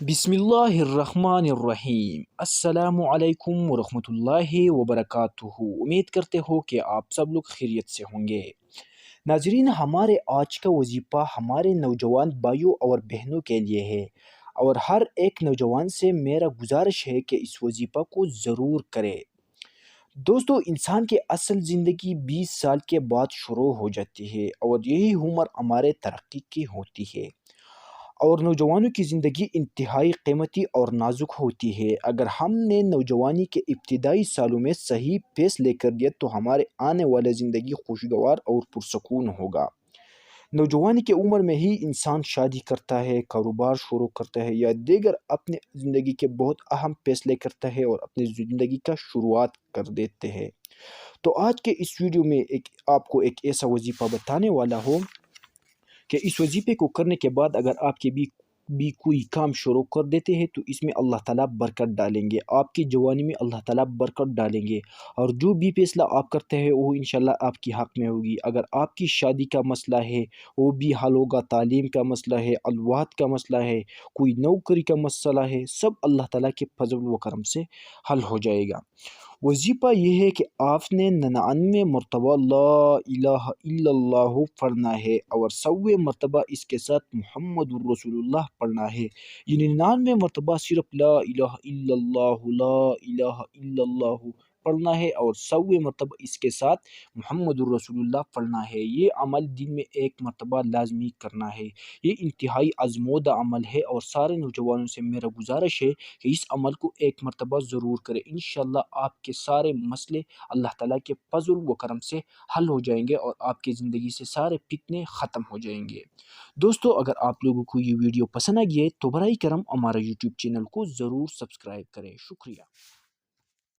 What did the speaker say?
بسم اللہ الرحمن الرحیم۔ السلام علیکم ورحمۃ اللہ وبرکاتہ۔ امید کرتے ہو کہ آپ سب لوگ خیریت سے ہوں گے۔ ناظرین، ہمارے آج کا وظیفہ ہمارے نوجوان بھائیوں اور بہنوں کے لیے ہے، اور ہر ایک نوجوان سے میرا گزارش ہے کہ اس وظیفہ کو ضرور کرے۔ دوستو، انسان کی اصل زندگی 20 سال کے بعد شروع ہو جاتی ہے، اور یہی عمر ہمارے ترقی کی ہوتی ہے۔ اور نوجوانوں کی زندگی انتہائی قیمتی اور نازک ہوتی ہے۔ اگر ہم نے نوجوانی کے ابتدائی سالوں میں صحیح فیصلے کر لیے تو ہمارے آنے والے زندگی خوشگوار اور پرسکون ہوگا۔ نوجوانی کی عمر میں ہی انسان شادی کرتا ہے، کاروبار شروع کرتا ہے، یا دیگر اپنے زندگی کے بہت اہم فیصلے کرتا ہے اور اپنی زندگی کا شروعات کر دیتے ہیں۔ تو آج کے اس ویڈیو میں آپ کو ایک ایسا وظیفہ بتانے والا ہوں کہ اس وظیفے کو کرنے کے بعد اگر آپ کے بھی کوئی کام شروع کر دیتے ہیں تو اس میں اللہ تعالیٰ برکت ڈالیں گے، آپ کی جوانی میں اللہ تعالیٰ برکت ڈالیں گے، اور جو بھی فیصلہ آپ کرتے ہیں وہ انشاءاللہ آپ کی حق میں ہوگی۔ اگر آپ کی شادی کا مسئلہ ہے وہ بھی حل ہوگا، تعلیم کا مسئلہ ہے، اولاد کا مسئلہ ہے، کوئی نوکری کا مسئلہ ہے، سب اللہ تعالیٰ کے فضل و کرم سے حل ہو جائے گا۔ وظیفہ یہ ہے کہ آپ نے 99 مرتبہ لا الہ الا اللہ پڑھنا ہے، اور 100 مرتبہ اس کے ساتھ محمد الرسول اللہ پڑھنا ہے۔ یہ 99 مرتبہ صرف لا الہ الا اللہ، لا الہ الا اللہ پڑھنا ہے، اور 100 مرتبہ اس کے ساتھ محمد الرسول اللہ پڑھنا ہے۔ یہ عمل دن میں ایک مرتبہ لازمی کرنا ہے۔ یہ انتہائی آزمودہ عمل ہے، اور سارے نوجوانوں سے میرا گزارش ہے کہ اس عمل کو ایک مرتبہ ضرور کریں۔ انشاءاللہ آپ کے سارے مسئلے اللہ تعالیٰ کے فضل و کرم سے حل ہو جائیں گے، اور آپ کی زندگی سے سارے فتنے ختم ہو جائیں گے۔ دوستو، اگر آپ لوگوں کو یہ ویڈیو پسند آئی ہے تو براہ کرم ہمارا یوٹیوب چینل کو ضرور سبسکرائب کریں۔ شکریہ۔